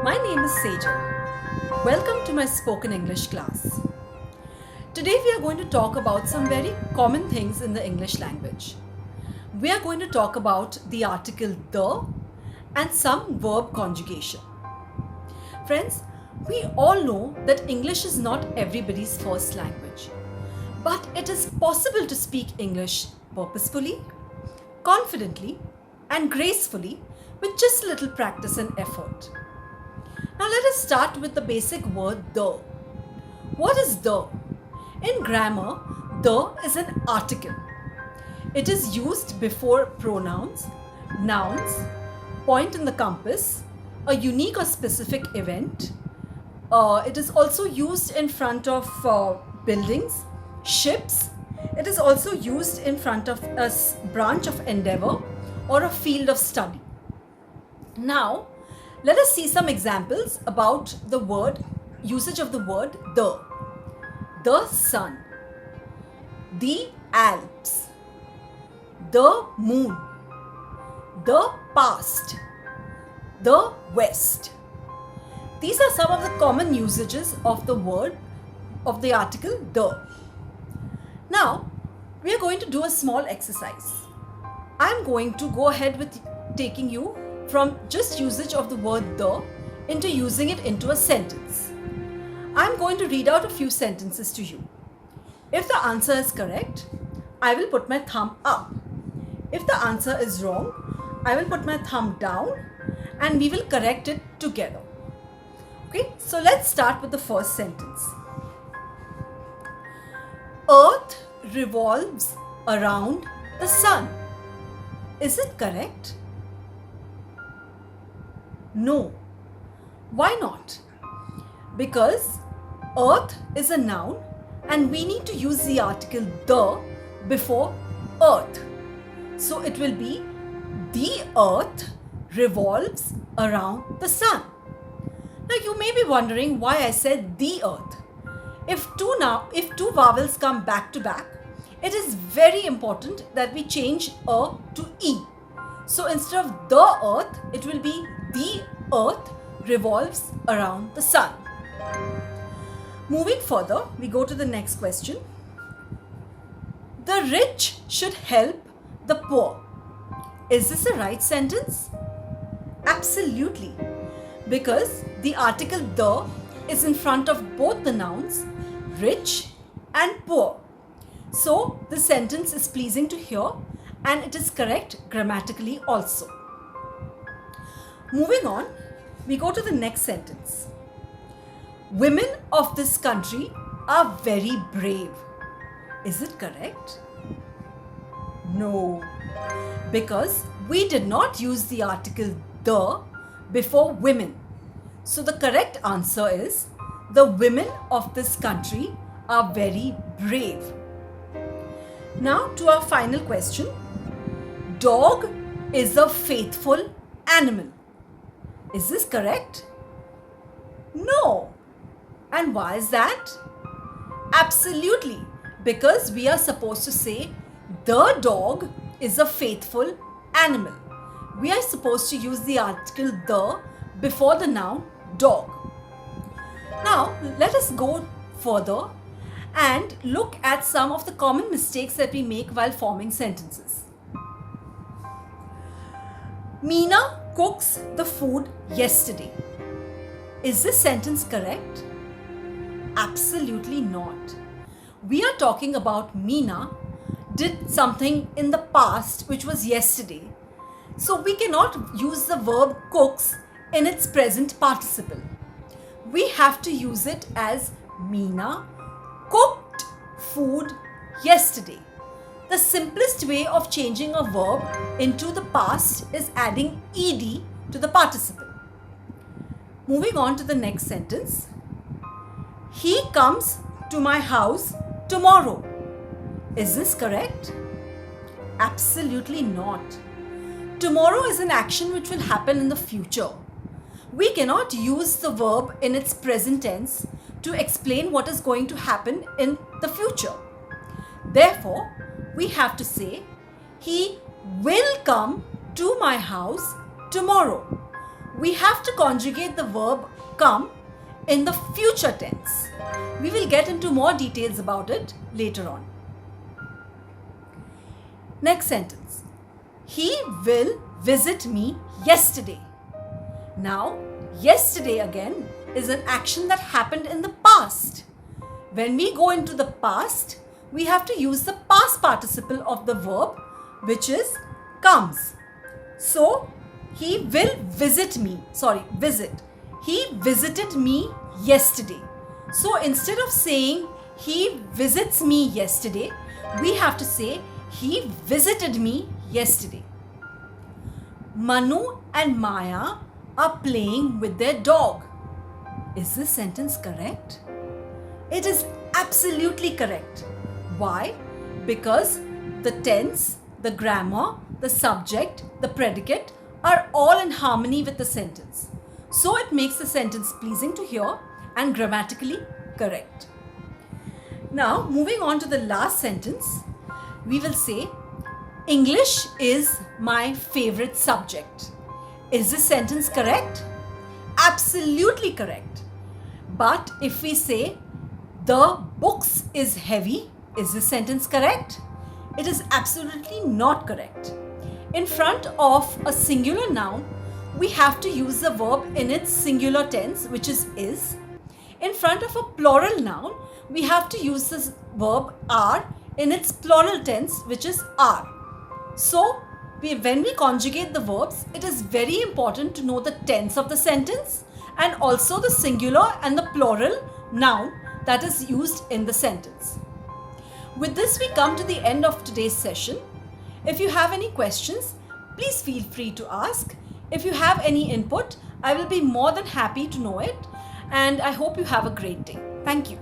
My name is Sejal. Welcome to my spoken English class. Today we are going to talk about some very common things in the English language. We are going to talk about the article the and some verb conjugation. Friends, we all know that English is not everybody's first language, but it is possible to speak English purposefully, confidently, and gracefully with just a little practice and effort. Now let us start with the basic word the. What is the? In grammar, the is an article. It is used before pronouns, nouns, point in the compass, a unique or specific event. It is also used in front of buildings, ships. It is also used in front of a branch of endeavor or a field of study. Now, let us see some examples about the usage of the word the. The sun, the Alps, the moon, the past, the west. These are some of the common usages of the article the. Now, we are going to do a small exercise. I am going to go ahead with taking you from just usage of the word the into using it into a sentence. I'm going to read out a few sentences to you. If the answer is correct, I will put my thumb up. If the answer is wrong, I will put my thumb down and we will correct it together. Okay, so let's start with the first sentence. Earth revolves around the sun. Is it correct? No. Why not? Because earth is a noun and we need to use the article the before earth. So it will be the earth revolves around the sun. Now you may be wondering why I said the earth. If two vowels come back to back, it is very important that we change a to e. So instead of the earth, it will be the earth revolves around the sun. Moving further, we go to the next question. The rich should help the poor. Is this a right sentence? Absolutely. Because the article the is in front of both the nouns rich and poor. So the sentence is pleasing to hear and it is correct grammatically also. Moving on, we go to the next sentence. Women of this country are very brave. Is it correct? No, because we did not use the article the before women. So the correct answer is the women of this country are very brave. Now to our final question. Dog is a faithful animal. Is this correct? No. And why is that? Absolutely. Because we are supposed to say the dog is a faithful animal. We are supposed to use the article the before the noun dog. Now let us go further and look at some of the common mistakes that we make while forming sentences. Meena cooks the food yesterday. Is this sentence correct? Absolutely not. We are talking about Meena did something in the past which was yesterday. So we cannot use the verb cooks in its present participle. We have to use it as Meena cooked food yesterday. The simplest way of changing a verb into the past is adding ed to the participle. Moving on to the next sentence. He comes to my house tomorrow. Is this correct? Absolutely not. Tomorrow is an action which will happen in the future. We cannot use the verb in its present tense to explain what is going to happen in the future. Therefore, we have to say, he will come to my house tomorrow. we have to conjugate the verb come in the future tense. We will get into more details about it later on. Next sentence. He will visit me yesterday. Now, yesterday again is an action that happened in the past. When we go into the past, we have to use the past participle of the verb, which is comes. So, he will visit me. Visit. He visited me yesterday. So, instead of saying he visits me yesterday, we have to say he visited me yesterday. Manu and Maya are playing with their dog. Is this sentence correct? It is absolutely correct. Why? Because the tense, the grammar, the subject, the predicate are all in harmony with the sentence. So it makes the sentence pleasing to hear and grammatically correct. Now, moving on to the last sentence, we will say, English is my favorite subject. Is this sentence correct? Absolutely correct. But if we say, the books is heavy, is this sentence correct? It is absolutely not correct. In front of a singular noun, we have to use the verb in its singular tense, which is. In front of a plural noun, we have to use this verb are in its plural tense, which is are. So, when we conjugate the verbs, it is very important to know the tense of the sentence and also the singular and the plural noun that is used in the sentence. With this, we come to the end of today's session. If you have any questions, please feel free to ask. If you have any input, I will be more than happy to know it. And I hope you have a great day. Thank you.